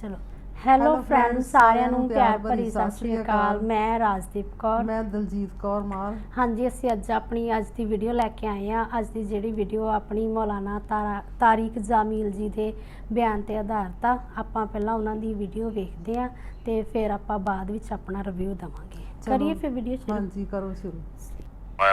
ਚਲੋ hello friends, ਸਾਰਿਆਂ ਨੂੰ ਪਿਆਰ ਭਰੀ ਸਤਿ ਸ਼੍ਰੀ ਅਕਾਲ। ਮੈਂ ਰਾਜਦੀਪ ਕੌਰ, ਮੈਂ ਦਲਜੀਤ ਕੌਰ ਮਾਰ। ਹਾਂਜੀ, ਅਸੀਂ ਅੱਜ ਦੀ ਵੀਡੀਓ ਲੈ ਕੇ ਆਏ ਹਾਂ। ਅੱਜ ਦੀ ਜਿਹੜੀ ਵੀਡੀਓ ਆਪਣੀ ਮੌਲਾਨਾ ਤਾਰਿਕ ਜਾਮੀਲ ਜੀ ਦੇ ਬਿਆਨ ਤੇ ਆਧਾਰਿਤ ਆ। ਆਪਾਂ ਪਹਿਲਾਂ ਉਹਨਾਂ ਦੀ ਵੀਡੀਓ ਵੇਖਦੇ ਹਾਂ ਤੇ ਫਿਰ ਆਪਾਂ ਬਾਅਦ ਵਿੱਚ ਆਪਣਾ ਰਿਵਿਊ ਦੇਵਾਂਗੇ। ਕਰੀਏ ਫਿਰ ਵੀਡੀਓ ਸ਼ੁਰੂ। ਹਾਂਜੀ, ਕਰੋ ਸ਼ੁਰੂ।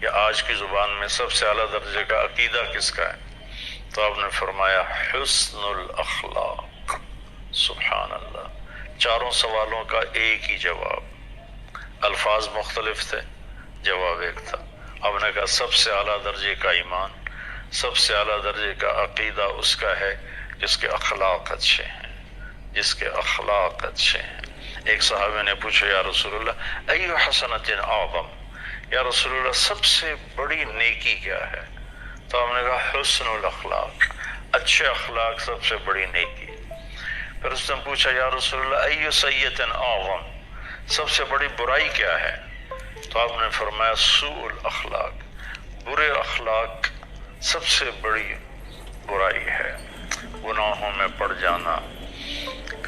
یا آج کی زبان میں سب سے اعلیٰ درجے کا عقیدہ کس کا ہے؟ تو آپ نے فرمایا حسن الاخلاق۔ سبحان اللہ، چاروں سوالوں کا ایک ہی جواب، الفاظ مختلف تھے، جواب ایک تھا۔ آپ نے کہا سب سے اعلیٰ درجے کا ایمان، سب سے اعلیٰ درجے کا عقیدہ اس کا ہے جس کے اخلاق اچھے ہیں، جس کے اخلاق اچھے ہیں۔ ایک صحابی نے پوچھا یا رسول اللہ ای حسنۃ اعظم، یا رسول اللہ سب سے بڑی نیکی کیا ہے؟ تو آپ نے کہا حسن الاخلاق، اچھے اخلاق سب سے بڑی نیکی۔ پھر اس نے پوچھا یا رسول اللہ ای سیئۃ اعظم، سب سے بڑی برائی کیا ہے؟ تو آپ نے فرمایا سوء الاخلاق، برے اخلاق سب سے بڑی برائی ہے۔ گناہوں میں پڑ جانا،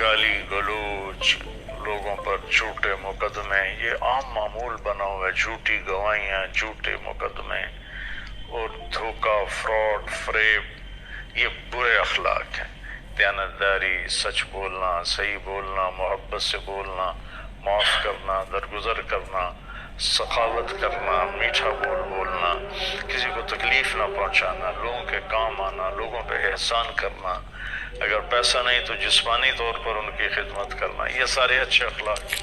گالی گلوچ، لوگوں پر جھوٹے مقدمے، یہ عام معمول بنا ہوا ہے، جھوٹی گواہیاں، جھوٹے مقدمے اور دھوکہ، فراڈ، فریب، یہ برے اخلاق ہیں۔ دیانتداری، سچ بولنا، صحیح بولنا، محبت سے بولنا، معاف کرنا، درگزر کرنا، سخاوت کرنا، میٹھا بولنا، کسی کو تکلیف نہ پہنچانا، لوگوں کے کام آنا، لوگوں پہ احسان کرنا، اگر پیسہ نہیں تو جسمانی طور پر ان کی خدمت کرنا، یہ سارے اچھے اخلاق۔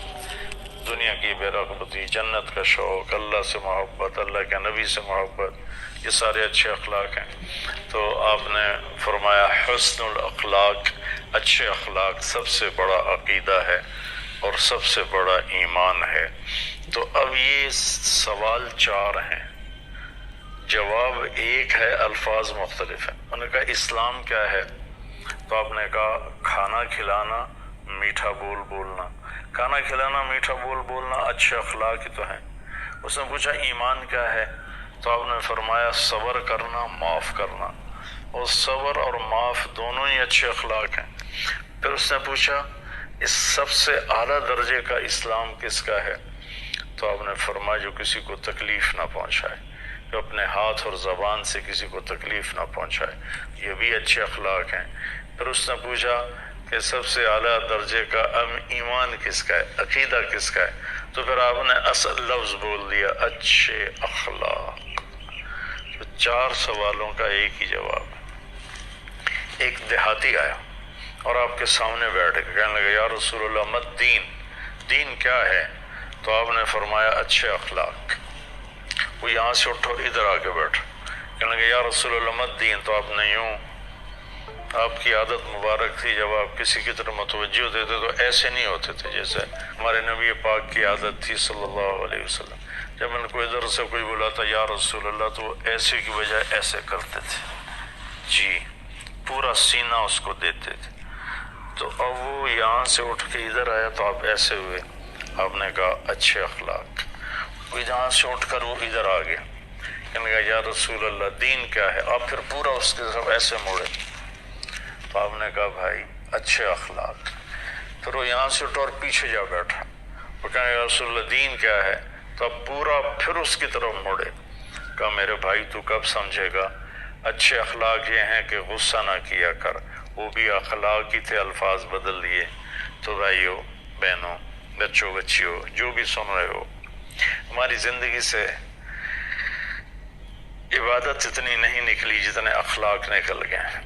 دنیا کی بے رغبتی، جنت کا شوق، اللہ سے محبت، اللہ کے نبی سے محبت، یہ سارے اچھے اخلاق ہیں۔ تو آپ نے فرمایا حسن الاخلاق، اچھے اخلاق سب سے بڑا عقیدہ ہے اور سب سے بڑا ایمان ہے۔ تو اب یہ سوال 4 ہیں، جواب ایک ہے، الفاظ مختلف ہیں۔ انہوں نے کہا اسلام کیا ہے؟ تو آپ نے کہا کھانا کھلانا، میٹھا بولنا۔ کھانا کھلانا، میٹھا بولنا اچھے اخلاق ہی تو ہیں۔ اس نے پوچھا ایمان کیا ہے؟ تو آپ نے فرمایا صبر کرنا، معاف کرنا، اور صبر اور معاف دونوں ہی اچھے اخلاق ہیں۔ پھر اس نے پوچھا اس سب سے اعلیٰ درجے کا اسلام کس کا ہے؟ تو آپ نے فرمایا جو کسی کو تکلیف نہ پہنچائے، جو اپنے ہاتھ اور زبان سے کسی کو تکلیف نہ پہنچائے، یہ بھی اچھے اخلاق ہیں۔ پھر اس نے پوچھا کہ سب سے اعلیٰ درجے کا ایمان کس کا ہے، عقیدہ کس کا ہے؟ تو پھر آپ نے اصل لفظ بول دیا اچھے اخلاق۔ تو 4 سوالوں کا ایک ہی جواب ہے۔ ایک دیہاتی آیا اور آپ کے سامنے بیٹھ کے کہنے لگا یا رسول اللہ مت دین، دین کیا ہے؟ تو آپ نے فرمایا اچھے اخلاق۔ وہ یہاں سے اٹھو ادھر آ کے بیٹھ، کہنے لگا یا رسول اللہ مت دین۔ تو آپ نے یوں، آپ کی عادت مبارک تھی جب آپ کسی کی طرف متوجہ دیتے تو ایسے نہیں ہوتے تھے جیسے ہمارے نبی پاک کی عادت تھی صلی اللہ علیہ وسلم۔ جب ان کو ادھر سے کوئی بلاتا یا رسول اللہ تو وہ ایسے کی بجائے ایسے کرتے تھے، جی پورا سینہ اس کو دیتے تھے۔ تو اب وہ یہاں سے اٹھ کے ادھر آیا تو آپ ایسے ہوئے، آپ نے کہا اچھے اخلاق۔ وہ جہاں سے اٹھ کر وہ ادھر آ گیا، کہنے لگا یا رسول اللہ دین کیا ہے؟ آپ پھر پورا اس کے طرف ایسے موڑے، تو آپ نے کہا بھائی اچھے اخلاق۔ پھر وہ یہاں سے اٹھا اور پیچھے جا بیٹھا، وہ کہنے لگا رسول اللہ دین کیا ہے؟ تو اب پورا پھر اس کی طرف موڑے، کہا میرے بھائی تو کب سمجھے گا؟ اچھے اخلاق یہ ہیں کہ غصہ نہ کیا کر، وہ بھی اخلاق ہی تھے، الفاظ بدل دیے۔ تو بھائیو، بہنوں، بچوں، بچیوں، جو بھی سن رہے ہو، ہماری زندگی سے عبادت اتنی نہیں نکلی جتنے اخلاق نکل گئے ہیں،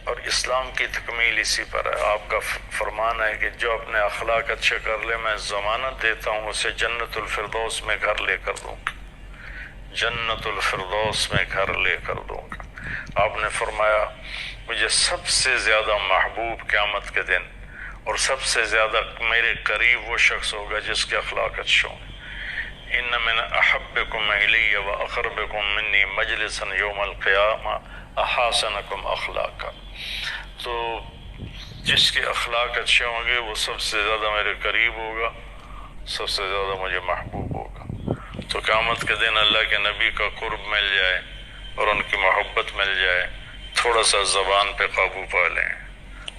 اور اسلام کی تکمیل اسی پر ہے۔ آپ کا فرمان ہے کہ جو اپنے اخلاق اچھے کر لے میں ضمانت دیتا ہوں اسے جنت الفردوس میں گھر لے کر دوں گا، جنت الفردوس میں گھر لے کر دوں گا۔ آپ نے فرمایا مجھے سب سے زیادہ محبوب قیامت کے دن اور سب سے زیادہ میرے قریب وہ شخص ہوگا جس کے اخلاق اچھے ہوں۔ ان من احبکم الی و اقربکم منی مجلسا یوم القیامہ احسنکم اخلاقا۔ تو جس کے اخلاق اچھے ہوں گے وہ سب سے زیادہ میرے قریب ہوگا، سب سے زیادہ مجھے محبوب ہوگا۔ تو قیامت کے دن اللہ کے نبی کا قرب مل جائے اور ان کی محبت مل جائے، تھوڑا سا زبان پہ قابو پا لیں،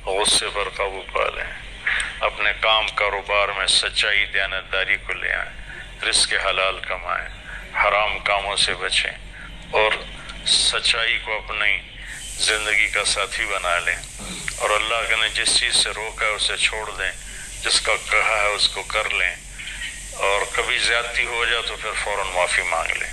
غصے پر قابو پا لیں، اپنے کام کاروبار میں سچائی دیانتداری کو لے آئیں، رزق حلال کمائیں، حرام کاموں سے بچیں، اور سچائی کو اپنی زندگی کا ساتھی بنا لیں، اور اللہ نے جس چیز سے روکا ہے اسے چھوڑ دیں، جس کا کہا ہے اس کو کر لیں، اور کبھی زیادتی ہو جائے تو پھر فوراً معافی مانگ لیں۔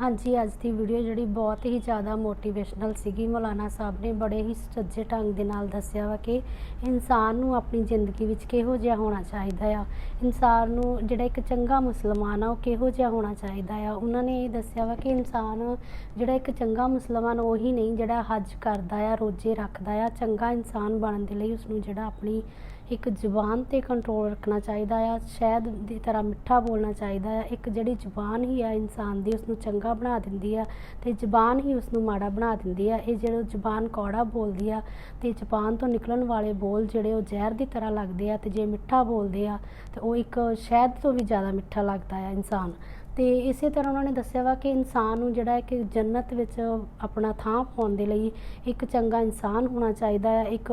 ਹਾਂਜੀ, ਅੱਜ ਦੀ ਵੀਡੀਓ ਜਿਹੜੀ ਬਹੁਤ ਹੀ ਜ਼ਿਆਦਾ ਮੋਟੀਵੇਸ਼ਨਲ ਸੀਗੀ। ਮੌਲਾਨਾ ਸਾਹਿਬ ਨੇ ਬੜੇ ਹੀ ਸੁਚੱਜੇ ਢੰਗ ਦੇ ਨਾਲ ਦੱਸਿਆ ਵਾ ਕਿ ਇਨਸਾਨ ਨੂੰ ਆਪਣੀ ਜ਼ਿੰਦਗੀ ਵਿੱਚ ਕਿਹੋ ਜਿਹਾ ਹੋਣਾ ਚਾਹੀਦਾ ਆ, ਇਨਸਾਨ ਨੂੰ ਜਿਹੜਾ ਇੱਕ ਚੰਗਾ ਮੁਸਲਮਾਨ ਆ ਉਹ ਕਿਹੋ ਜਿਹਾ ਹੋਣਾ ਚਾਹੀਦਾ ਆ। ਉਹਨਾਂ ਨੇ ਇਹ ਦੱਸਿਆ ਵਾ ਕਿ ਇਨਸਾਨ ਜਿਹੜਾ ਇੱਕ ਚੰਗਾ ਮੁਸਲਮਾਨ ਉਹੀ ਨਹੀਂ ਜਿਹੜਾ ਹੱਜ ਕਰਦਾ ਆ, ਰੋਜ਼ੇ ਰੱਖਦਾ ਆ। ਚੰਗਾ ਇਨਸਾਨ ਬਣਨ ਦੇ ਲਈ ਉਸਨੂੰ ਜਿਹੜਾ ਆਪਣੀ ਇੱਕ ਜ਼ੁਬਾਨ 'ਤੇ ਕੰਟਰੋਲ ਰੱਖਣਾ ਚਾਹੀਦਾ ਆ, ਸ਼ਹਿਦ ਦੀ ਤਰ੍ਹਾਂ ਮਿੱਠਾ ਬੋਲਣਾ ਚਾਹੀਦਾ ਆ। ਇੱਕ ਜਿਹੜੀ ਜ਼ੁਬਾਨ ਹੀ ਆ ਇਨਸਾਨ ਦੀ ਉਸਨੂੰ ਚੰਗਾ ਬਣਾ ਦਿੰਦੀ ਆ ਅਤੇ ਜ਼ੁਬਾਨ ਹੀ ਉਸਨੂੰ ਮਾੜਾ ਬਣਾ ਦਿੰਦੀ ਆ। ਇਹ ਜਦੋਂ ਜ਼ੁਬਾਨ ਕੌੜਾ ਬੋਲਦੀ ਆ ਅਤੇ ਜ਼ੁਬਾਨ ਤੋਂ ਨਿਕਲਣ ਵਾਲੇ ਬੋਲ ਜਿਹੜੇ ਉਹ ਜ਼ਹਿਰ ਦੀ ਤਰ੍ਹਾਂ ਲੱਗਦੇ ਆ, ਅਤੇ ਜੇ ਮਿੱਠਾ ਬੋਲਦੇ ਆ ਤਾਂ ਉਹ ਇੱਕ ਸ਼ਹਿਦ ਤੋਂ ਵੀ ਜ਼ਿਆਦਾ ਮਿੱਠਾ ਲੱਗਦਾ ਆ ਇਨਸਾਨ। ਅਤੇ ਇਸੇ ਤਰ੍ਹਾਂ ਉਹਨਾਂ ਨੇ ਦੱਸਿਆ ਵਾ ਕਿ ਇਨਸਾਨ ਨੂੰ ਜਿਹੜਾ ਕਿ ਜੰਨਤ ਵਿੱਚ ਆਪਣਾ ਥਾਂ ਪਾਉਣ ਦੇ ਲਈ ਇੱਕ ਚੰਗਾ ਇਨਸਾਨ ਹੋਣਾ ਚਾਹੀਦਾ ਆ। ਇੱਕ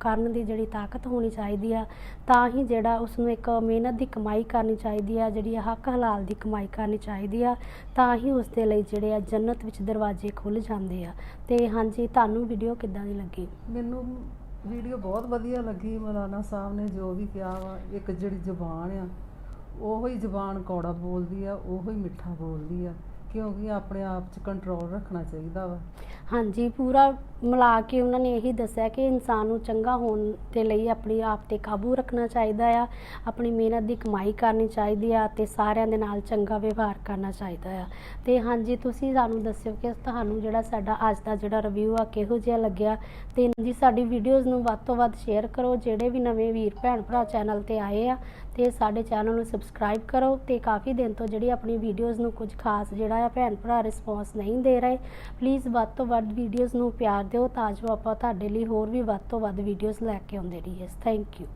ਕਰਨ ਦੀ ਜਿਹੜੀ ਤਾਕਤ ਹੋਣੀ ਚਾਹੀਦੀ ਆ, ਤਾਂ ਹੀ ਜਿਹੜਾ ਉਸਨੂੰ ਇੱਕ ਮਿਹਨਤ ਦੀ ਕਮਾਈ ਕਰਨੀ ਚਾਹੀਦੀ ਆ, ਜਿਹੜੀ ਹੱਕ ਹਲਾਲ ਦੀ ਕਮਾਈ ਕਰਨੀ ਚਾਹੀਦੀ ਆ, ਤਾਂ ਹੀ ਉਸ ਦੇ ਲਈ ਜਿਹੜੇ ਆ ਜੰਨਤ ਵਿੱਚ ਦਰਵਾਜ਼ੇ ਖੁੱਲ੍ਹ ਜਾਂਦੇ ਆ। ਅਤੇ ਹਾਂਜੀ, ਤੁਹਾਨੂੰ ਵੀਡੀਓ ਕਿੱਦਾਂ ਦੀ ਲੱਗੀ? ਮੈਨੂੰ ਵੀਡੀਓ ਬਹੁਤ ਵਧੀਆ ਲੱਗੀ। ਮੌਲਾਨਾ ਸਾਹਿਬ ਨੇ ਜੋ ਵੀ ਕਿਹਾ ਵਾ, ਇੱਕ ਜਿਹੜੀ ਜ਼ੁਬਾਨ ਆ ਉਹੋ ਹੀ ਜ਼ੁਬਾਨ ਕੌੜਾ ਬੋਲਦੀ ਆ, ਉਹੋ ਹੀ ਮਿੱਠਾ ਬੋਲਦੀ ਆ, ਕਿਉਂਕਿ ਆਪਣੇ ਆਪ 'ਚ ਕੰਟਰੋਲ ਰੱਖਣਾ ਚਾਹੀਦਾ ਵਾ। ਹਾਂਜੀ, ਪੂਰਾ ਮਿਲਾ ਕੇ ਉਹਨਾਂ ਨੇ ਇਹੀ ਦੱਸਿਆ ਕਿ ਇਨਸਾਨ ਨੂੰ ਚੰਗਾ ਹੋਣ ਦੇ ਲਈ ਆਪਣੇ ਆਪ 'ਤੇ ਕਾਬੂ ਰੱਖਣਾ ਚਾਹੀਦਾ ਆ, ਆਪਣੀ ਮਿਹਨਤ ਦੀ ਕਮਾਈ ਕਰਨੀ ਚਾਹੀਦੀ ਆ, ਅਤੇ ਸਾਰਿਆਂ ਦੇ ਨਾਲ ਚੰਗਾ ਵਿਵਹਾਰ ਕਰਨਾ ਚਾਹੀਦਾ ਆ। ਅਤੇ ਹਾਂਜੀ, ਤੁਸੀਂ ਸਾਨੂੰ ਦੱਸਿਓ ਕਿ ਤੁਹਾਨੂੰ ਜਿਹੜਾ ਸਾਡਾ ਅੱਜ ਦਾ ਜਿਹੜਾ ਰਿਵਿਊ ਆ ਕਿਹੋ ਜਿਹਾ ਲੱਗਿਆ। ਅਤੇ ਜੀ ਸਾਡੀ ਵੀਡੀਓਜ਼ ਨੂੰ ਵੱਧ ਤੋਂ ਵੱਧ ਸ਼ੇਅਰ ਕਰੋ। ਜਿਹੜੇ ਵੀ ਨਵੇਂ ਵੀਰ ਭੈਣ ਭਰਾ ਚੈਨਲ 'ਤੇ ਆਏ ਆ ਅਤੇ ਸਾਡੇ ਚੈਨਲ ਨੂੰ ਸਬਸਕ੍ਰਾਈਬ ਕਰੋ। ਅਤੇ ਕਾਫੀ ਦਿਨ ਤੋਂ ਜਿਹੜੀ ਆਪਣੀ ਵੀਡੀਓਜ਼ ਨੂੰ ਕੁਝ ਖਾਸ ਜਿਹੜਾ ਆ ਭੈਣ ਭਰਾ ਰਿਸਪੌਂਸ ਨਹੀਂ ਦੇ ਰਹੇ, ਪਲੀਜ਼ ਵੱਧ ਤੋਂ ਵੱਧ ਵੀਡੀਓਜ਼ ਨੂੰ ਪਿਆਰ ਦਿਓ ਤਾਂ ਜੋ ਆਪਾਂ ਤੁਹਾਡੇ ਲਈ ਹੋਰ ਵੀ ਵੱਧ ਤੋਂ ਵੱਧ ਵੀਡੀਓਜ਼ ਲੈ ਕੇ ਆਉਂਦੇ ਰਹੀਏ। Thank you.